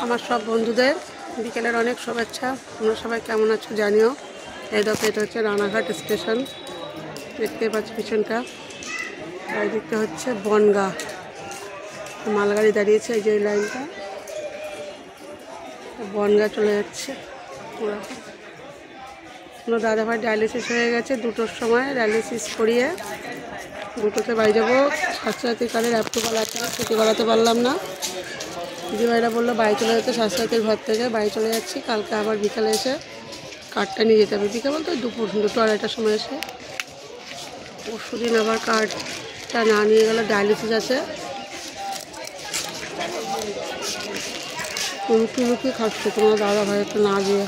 আমার সব বন্ধুদের বিকেলের অনেক শুভেচ্ছা। তোমরা সবাই কেমন আছো জানিও। এই দেখো, এটা হচ্ছে রানাঘাট স্টেশন, দেখতে পাচ্ছি পিছনটা। আর দিকটা হচ্ছে বনগা, মালগাড়ি দাঁড়িয়েছে। এই যে এই লাইনটা বনগা চলে যাচ্ছে। আমার দাদাভাই ডায়ালিসিস হয়ে গেছে, 2টোর সময় ডায়ালিসিস করিয়ে 2টোতে বাড়ি যাবো। স্বাস্থ্যসাথীকালের অ্যাপ্রুভাল আছে, ছুটি করাতে পারলাম না। দিদিভাইরা বললো বাড়ি চলে যেতে, স্বাস্থ্যসাথীর ঘর থেকে বাড়ি চলে যাচ্ছি। কালকে আবার বিকালে এসে কার্ডটা নিয়ে যেতে হবে। বিকেল বলতে 2-2:30টার সময় এসে পরশুদিন আবার কার্ডটা না নিয়ে গেলে ডায়ালিসিস আছে। লুকি খাচ্ছে তোমার দাদাভাই, একটু না গিয়ে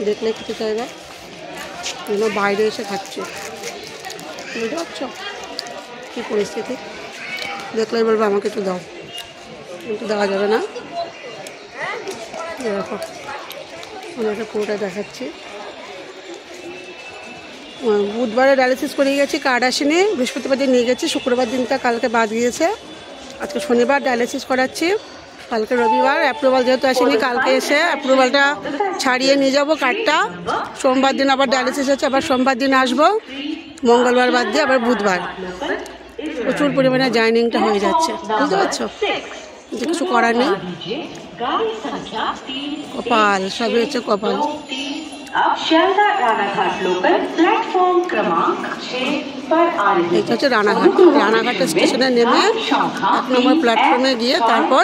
দেখলে খেতে চাইবে, বাইরে এসে খাচ্ছে। বুঝতে পারছো কী পরিস্থিতি? দেখলেই বলবো আমাকে একটু দাও, কিন্তু দেওয়া যাবে না। দেখো আমি একটা পুরোটা দেখাচ্ছি। বুধবারে ডায়ালিসিস করিয়ে গেছি, কার্ড আসেনি। বৃহস্পতিবার দিন নিয়ে গেছি, শুক্রবার দিনটা কালকে বাদ গিয়েছে। আজকে শনিবার ডায়ালিসিস করাচ্ছি, কালকে রবিবার। অ্যাপ্রুভাল যেহেতু আসেনি, কালকে এসে অ্যাপ্রুভালটা ছাড়িয়ে নিয়ে যাবো কার্ডটা। সোমবার দিন আবার ডায়ালিসিস আছে, আবার সোমবার দিন আসবো। মঙ্গলবার বাদ দিয়ে আবার বুধবার। প্রচুর পরিমাণে জার্নিংটা হয়ে যাচ্ছে, বুঝতে পারছো? যে কিছু করার নেই, কপাল সবই হচ্ছে কপাল। এটা হচ্ছে রানাঘাট। রানাঘাট স্টেশনে নেমে 1 নম্বর প্ল্যাটফর্মে গিয়ে তারপর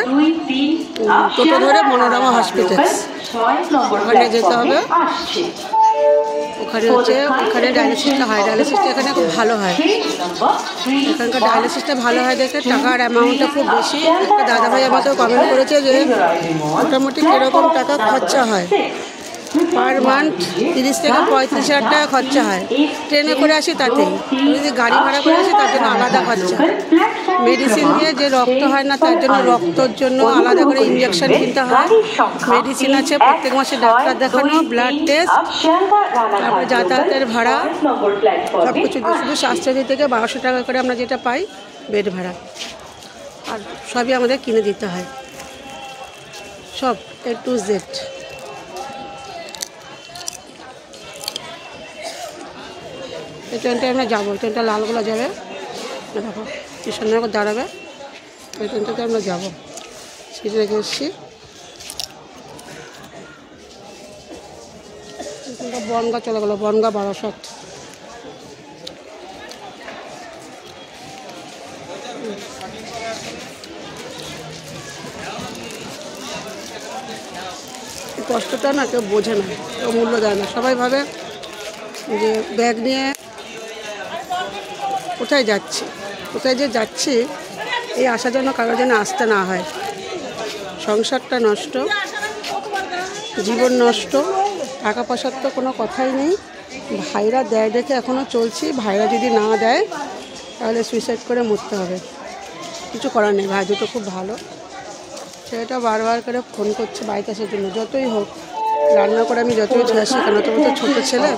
টোটো ধরে মনোরমা হসপিটাল, ওখানে যেতে হবে। ওখানে ডায়ালিসিসটা হয়। ডায়ালিসিসটা এখানে খুব ভালো হয়, এখানকার ডায়ালিসিসটা ভালো হয় দেখে টাকার অ্যামাউন্টটা খুব বেশি। একটা দাদাভাই আমাকে কমেন্ট করেছে যে মোটামুটি কীরকম টাকা খরচা হয়। পার মান্থ 30 থেকে 35,000 টাকা খরচা হয়। ট্রেনে করে আসি তাতেই, যদি গাড়ি ভাড়া করে আসি তার জন্য আলাদা খরচা। মেডিসিন দিয়ে যে রক্ত হয় না তার জন্য রক্তর জন্য আলাদা করে ইঞ্জেকশন কিনতে হয়। মেডিসিন আছে, প্রত্যেক মাসে ডাক্তার দেখানো, ব্লাড টেস্ট, তারপরে যাতায়াতের ভাড়া, সব কিছু। শুধু স্বাস্থ্যসাথী থেকে 1200 টাকা করে আমরা যেটা পাই বেড ভাড়া, আর সবই আমাদের কিনে দিতে হয়, সব A to Z। এই ট্রেনটায় আমরা যাবো, ট্রেনটা লালগোলা যাবে। দেখো কৃষ্ণনগর দাঁড়াবে, ওই ট্রেনটাতে আমরা যাবো। সিট রেখে এসেছি। বনগা চলে গেলো, বনগা বারাসাত। কষ্টটা না কেউ বোঝে না, কেউ মূল্য দেয় না। সবাই ভাবে যে ব্যাগ নিয়ে কোথায় যাচ্ছি, কোথায় যে যাচ্ছি এই আশা যেন কারোর জন্য আসতে না হয়। সংসারটা নষ্ট, জীবন নষ্ট, টাকা পয়সার তো কোনো কথাই নেই। ভাইরা দেয় দেখে এখনও চলছি, ভাইরা যদি না দেয় তাহলে সুইসাইড করে মরতে হবে। কিছু করার নেই। ভাই দুটো খুব ভালো, সেটা বারবার করে ফোন করছে বাড়িতে আসার জন্য। যতই হোক রান্না করে আমি যতই আসি কেন, তবু তো ছোটো ছেলে,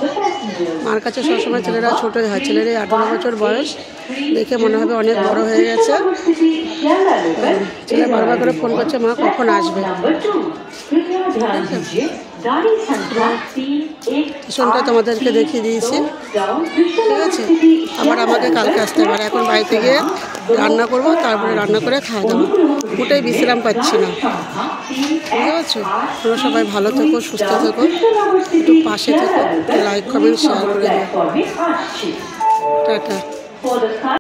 মার কাছে সবসময় ছেলেরা ছোটোই হয়। ছেলের এই 18 বছর বয়স, দেখে মনে হবে অনেক বড় হয়ে গেছে। ছেলে বারবার করে ফোন করছে, মা কখন আসবে। স্টেশনটা তোমাদেরকে দেখিয়ে দিয়েছি, ঠিক আছে? আবার আমাকে কালকে আসতে পারে। এখন বাড়িতে গিয়ে রান্না করব, তারপরে রান্না করে খাওয়া দাওয়া। মোটেই বিশ্রাম পাচ্ছি না, বুঝতে পারছো? তোমরা সবাই ভালো থেকো, সুস্থ থেকো, একটু পাশে থেকো, লাইক কমেন্ট শেয়ার করে দিও। টাটা।